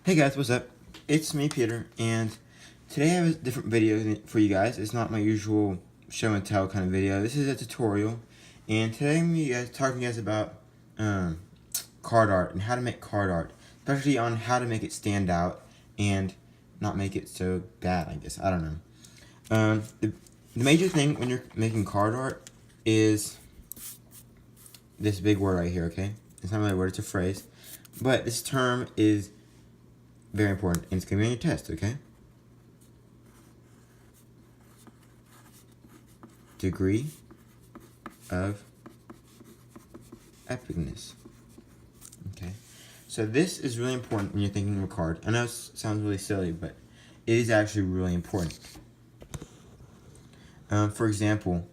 Hey guys, what's up? It's me, Peter, and today I have a different video for you guys. It's not my usual show and tell kind of video. This is a tutorial, and today I'm going to be talking to you guys about card art and how to make card art, especially on how to make it stand out and not make it so bad, I guess. I don't know. The major thing when you're making card art is this big word right here, okay? It's not really a word, it's a phrase. But this term is very important, and it's going to be on your test, okay? Degree of epicness. Okay, so this is really important when you're thinking of a card. I know it sounds really silly, but it is actually really important. For example,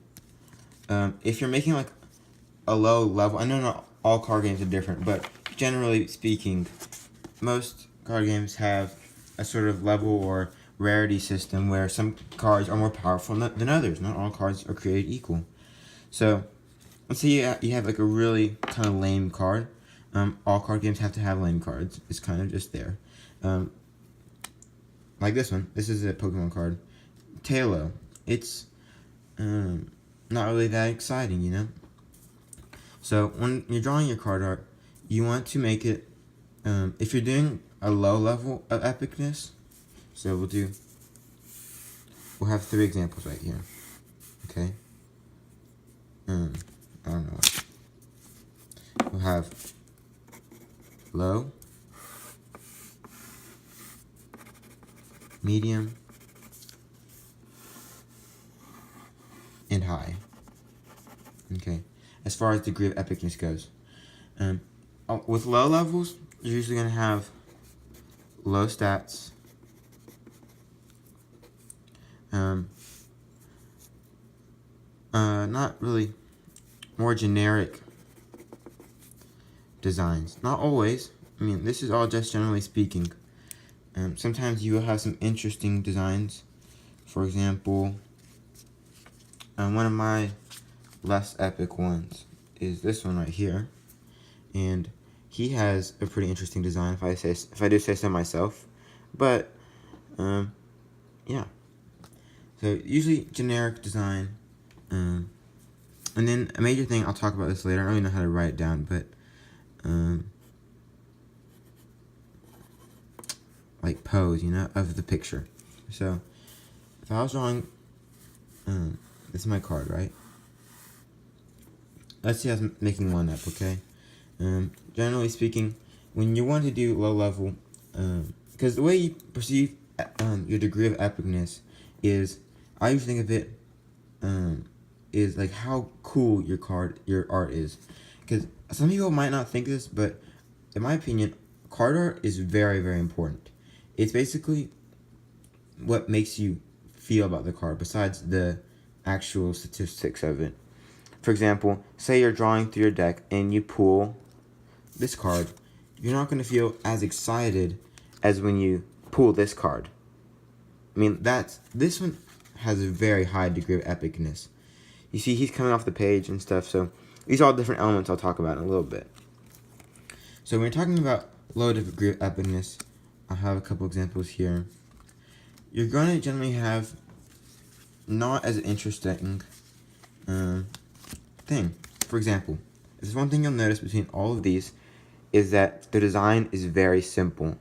if you're making like a low level, I know not all card games are different, but generally speaking, most card games have a sort of level or rarity system where some cards are more powerful than others. Not all cards are created equal. So, let's say you have like a really kind of lame card. All card games have to have lame cards. It's kind of just there. Like this one. This is a Pokemon card. Tailo. It's not really that exciting, you know? So, when you're drawing your card art, you want to make it, if you're doing a low level of epicness, so we'll have 3 examples right here, okay? I don't know what. We'll have low, medium, and high, okay? As far as degree of epicness goes. With low levels, you're usually going to have low stats, not really more generic designs. Not always. I mean, this is all just generally speaking. Sometimes you will have some interesting designs. For example, one of my less epic ones is this one right here, and he has a pretty interesting design if I do say so myself. But yeah. So usually generic design, and then a major thing, I'll talk about this later. I don't even know how to write it down, but like pose, you know, of the picture. So if I was drawing, this is my card, right? Let's say I was making one up, okay? Generally speaking, when you want to do low level, because the way you perceive your degree of epicness is, I usually think of it is like how cool your art is. Because some people might not think this, but in my opinion, card art is very, very important. It's basically what makes you feel about the card besides the actual statistics of it. For example, say you're drawing through your deck and you pull this card, you're not going to feel as excited as when you pull this card. I mean, this one has a very high degree of epicness. You see, he's coming off the page and stuff, so these are all different elements I'll talk about in a little bit. So when you're talking about low degree of epicness, I have a couple examples here. You're going to generally have not as interesting thing. For example, there's one thing you'll notice between all of these is that the design is very simple.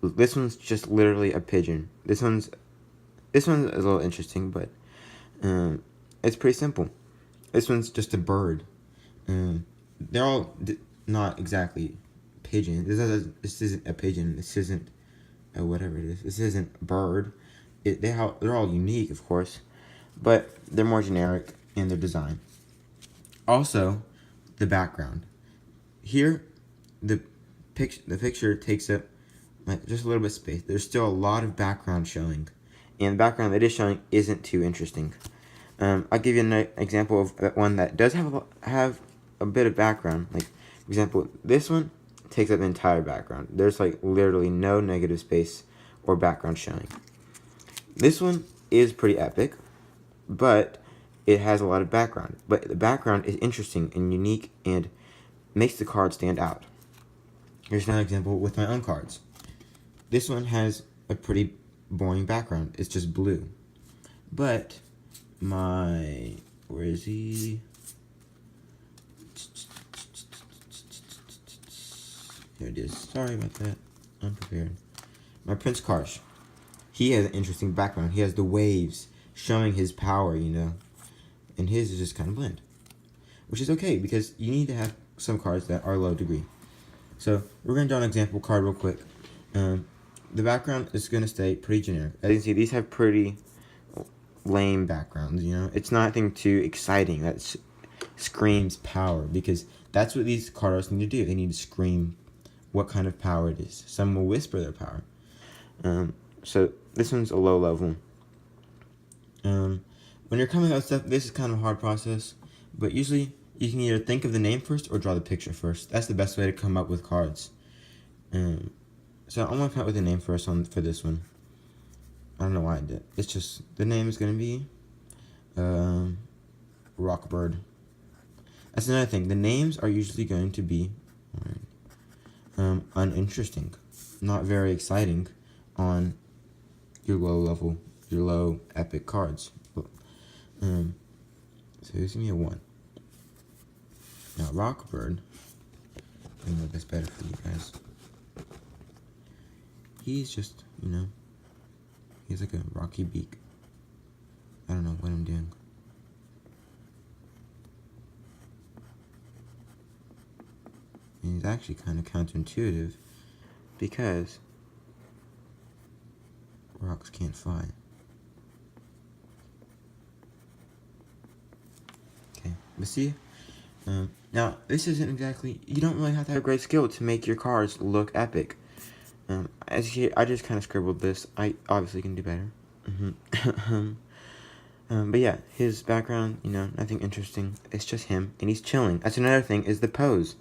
This one's just literally a pigeon. This one's a little interesting, but it's pretty simple. This one's just a bird. They're all not exactly pigeon. This isn't a pigeon. This isn't whatever it is. This isn't a bird. They're all unique, of course, but they're more generic in their design. Also, the background. Here, the picture takes up like just a little bit of space. There's still a lot of background showing, and the background that is showing isn't too interesting. I'll give you an example of one that does have a bit of background. Like, for example, this one takes up the entire background. There's like literally no negative space or background showing. This one is pretty epic, but it has a lot of background. But the background is interesting and unique and makes the card stand out. Here's another example with my own cards. This one has a pretty boring background. It's just blue. But where is he? Here it is. Sorry about that. Unprepared. My Prince Karsh. He has an interesting background. He has the waves showing his power, and his is just kind of bland, which is okay because you need to have some cards that are low degree. So we're going to draw an example card real quick. The background is going to stay pretty generic. As you can see, these have pretty lame backgrounds, It's nothing too exciting that screams power, because that's what these card artists need to do. They need to scream what kind of power it is. Some will whisper their power. So this one's a low level. When you're coming out with stuff, this is kind of a hard process, but usually you can either think of the name first or draw the picture first. That's the best way to come up with cards. So I'm going to come up with a name first for this one. I don't know why I did. It's just, the name is going to be Rockbird. That's another thing. The names are usually going to be uninteresting, not very exciting on your low epic cards. So here's going to be a 1. Now Rockbird, I know that's better for you guys. He's just, he's like a rocky beak. I don't know what I'm doing. And he's actually kind of counterintuitive because rocks can't fly. Okay, but see, now this isn't exactly, you don't really have to have great skill to make your cards look epic. As you see, I just kind of scribbled this. I obviously can do better. But yeah, his background, nothing interesting. It's just him, and he's chilling. That's another thing, is the pose.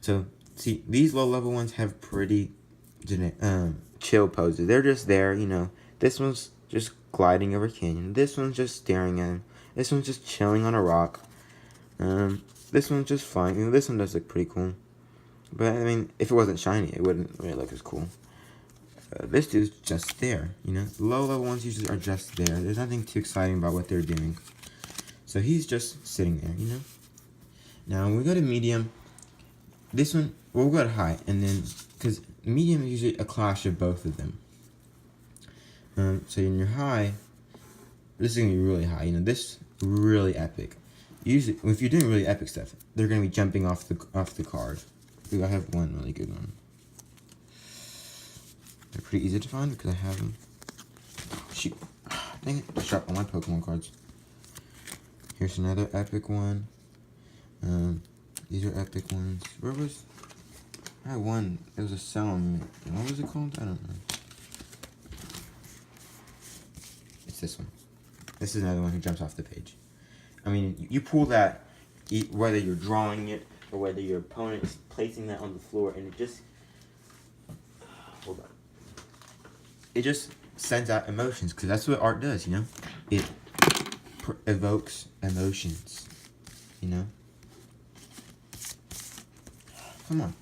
So, see, these low-level ones have pretty chill poses. They're just there, This one's just gliding over a canyon. This one's just staring at him. This one's just chilling on a rock. This one's just flying. This one does look pretty cool. But, I mean, if it wasn't shiny, it wouldn't really look as cool. This dude's just there, Low-level ones usually are just there. There's nothing too exciting about what they're doing. So he's just sitting there, Now, when we go to medium, this one, we'll go to high, and then, because medium is usually a clash of both of them. So in your high, this is going to be really high, this really epic. Usually, if you're doing really epic stuff, they're going to be jumping off the card. I have one really good one. They're pretty easy to find because I have them. Shoot. Dang it. I dropped all my Pokemon cards. Here's another epic one. These are epic ones. I had one. It was a sound. What was it called? I don't know. It's this one. This is another one who jumps off the page. I mean, you pull that, whether you're drawing it or whether your opponent is placing that on the floor, and it just, hold on. It just sends out emotions, because that's what art does, It evokes emotions, Come on.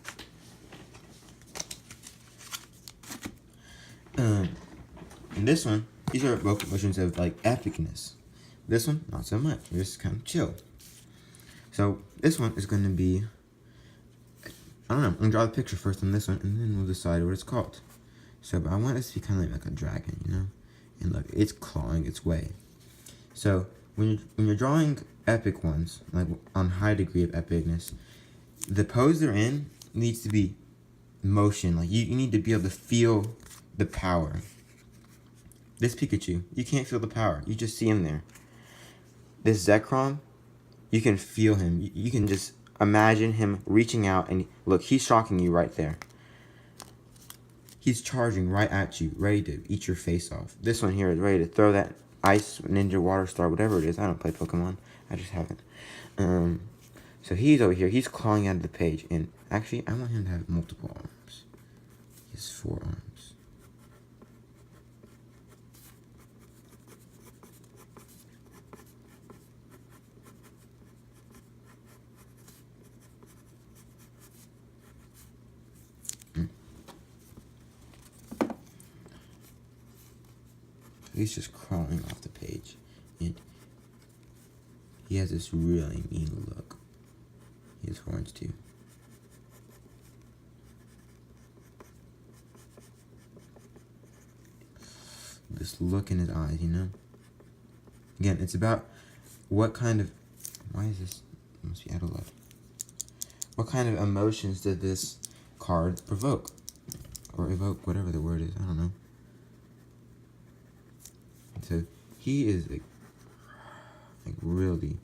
And this one, these are evoke emotions of, epicness. This one, not so much. Just kind of chill. So, this one is going to be, I don't know, I'm going to draw the picture first on this one, and then we'll decide what it's called. So, but I want this to be kind of like a dragon, And look, it's clawing its way. So, when you're drawing epic ones, like on high degree of epicness, the pose they're in needs to be motion. Like, you need to be able to feel the power. This Pikachu, you can't feel the power. You just see him there. This Zekrom, you can feel him. You can just imagine him reaching out, and look, he's shocking you right there. He's charging right at you, ready to eat your face off. This one here is ready to throw that ice ninja water star, whatever it is. I don't play Pokemon. I just haven't. So he's over here. He's clawing out of the page. And actually, I want him to have multiple arms. He has 4 arms. He's just crawling off the page. And he has this really mean look. He has horns too. This look in his eyes, you know? Again, it's about what kind of... Why is this... It must be out of love. What kind of emotions did this card provoke? Or evoke, whatever the word is. I don't know. So, he is like really...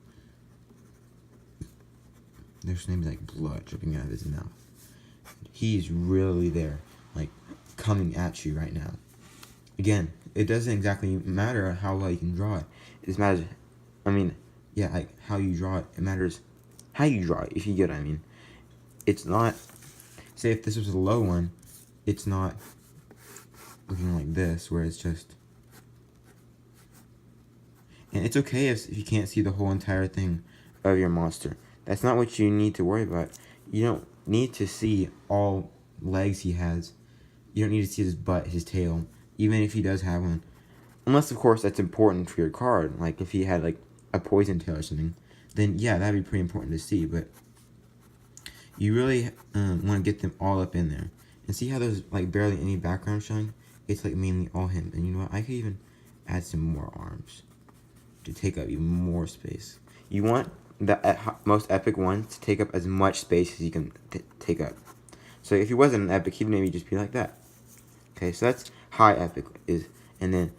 There's maybe like blood dripping out of his mouth. He's really there, like coming at you right now. Again, it doesn't exactly matter how well you can draw it. It just matters, like how you draw it. It matters how you draw it, if you get what I mean. It's not, say if this was a low one, it's not looking like this, where it's just, and it's okay if you can't see the whole entire thing of your monster. That's not what you need to worry about. You don't need to see all legs he has. You don't need to see his butt, his tail, even if he does have one. Unless, of course, that's important for your card. Like, if he had, like, a poison tail or something, then, yeah, that'd be pretty important to see. But you really want to get them all up in there. And see how there's, like, barely any background showing? It's, like, mainly all him. And you know what? I could even add some more arms to take up even more space. You want the most epic one to take up as much space as you can take up. So if he wasn't an epic, he'd maybe just be like that. Okay, so that's high epic is, and then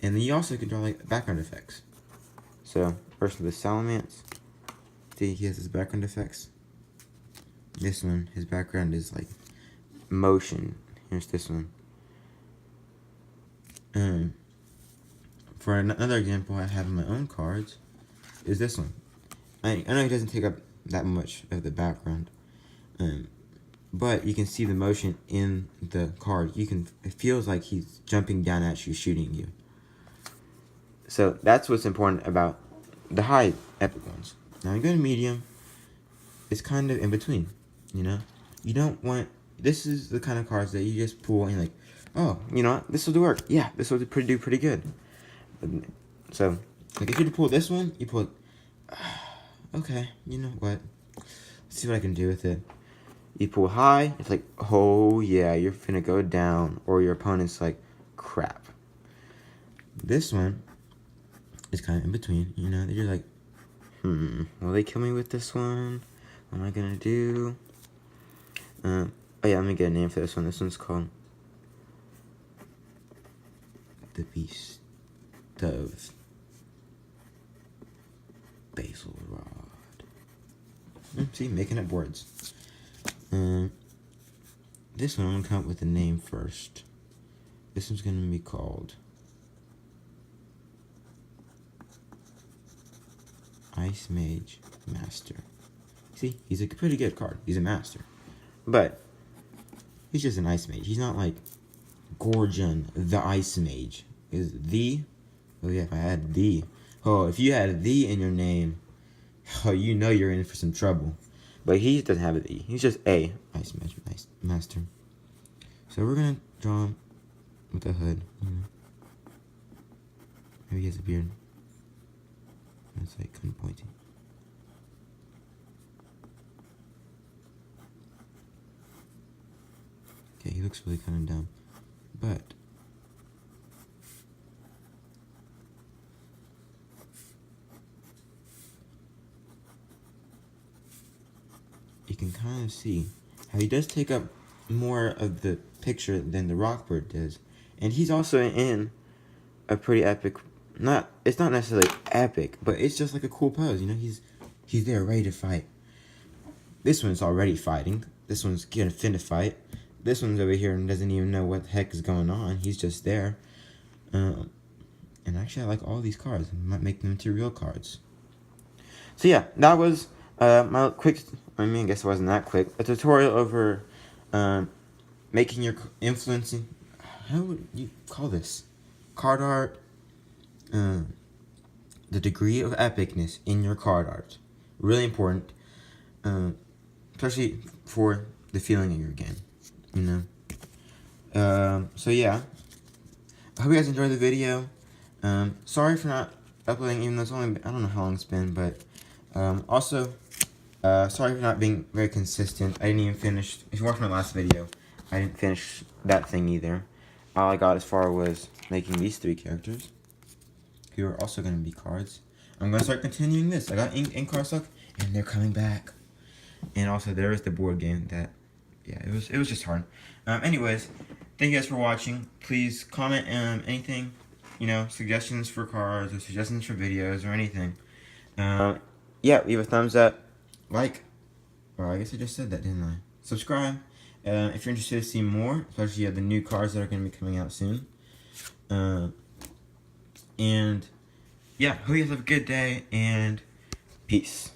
you also can draw like background effects. So first the Salamence, see he has his background effects. This one, his background is like motion. Here's this one. For another example I have in my own cards is this one. I know he doesn't take up that much of the background, but you can see the motion in the card. It feels like he's jumping down at you, shooting you. So that's what's important about the high epic ones. Now you go to medium, it's kind of in between, you know? You don't want, this is the kind of cards that you just pull and you're like, oh, you know what, this will do work. Yeah, this will do pretty good. So, like if you pull this one, you pull, okay, you know what, let's see what I can do with it. You pull high, it's like, oh yeah, you're finna go down, or your opponent's like, crap. This one is kind of in between, you know, you're like, will they kill me with this one? What am I gonna do? Oh yeah, let me get a name for this one. This one's called the Beast of Basil Rod. See, making up words. This one, I'm gonna come up with a name first. This one's gonna be called Ice Mage Master. See, he's a pretty good card. He's a master. But he's just an Ice Mage. He's not like Gorgon the Ice Mage. Is the... Oh yeah, if I had the... Oh, if you had the in your name, oh, you know you're in for some trouble. But he doesn't have a the. He's just a Ice Mage Master. So we're gonna draw him with a hood. Maybe he has a beard. It's like kind of pointy. Okay, he looks really kind of dumb, but you can kind of see how he does take up more of the picture than the Rockbird does, and he's also in a pretty epic. It's not necessarily epic, but it's just like a cool pose. You know, he's there ready to fight. This one's already fighting. This one's gonna finna fight. This one's over here and doesn't even know what the heck is going on. He's just there. And actually, I like all these cards. I might make them into real cards. So yeah, that was my quick, I guess it wasn't that quick, a tutorial over making your influencing, how would you call this? Card art, the degree of epicness in your card art. Really important, especially for the feeling of your game, you know? So yeah, I hope you guys enjoyed the video. Sorry for not uploading, even though it's only, I don't know how long it's been, but also, sorry for not being very consistent. I didn't even finish, if you watched my last video, I didn't finish that thing either. All I got as far was making these 3 characters, who are also going to be cards. I'm going to start continuing this. I got ink cardstock, and they're coming back. And also, there is the board game that, yeah, it was just hard. Anyways, thank you guys for watching. Please comment anything, you know, suggestions for cards or suggestions for videos or anything. Yeah, leave a thumbs up, like, or I guess I just said that, didn't I? Subscribe if you're interested to see more, especially the new cards that are going to be coming out soon. And yeah, hope you guys have a good day, and peace.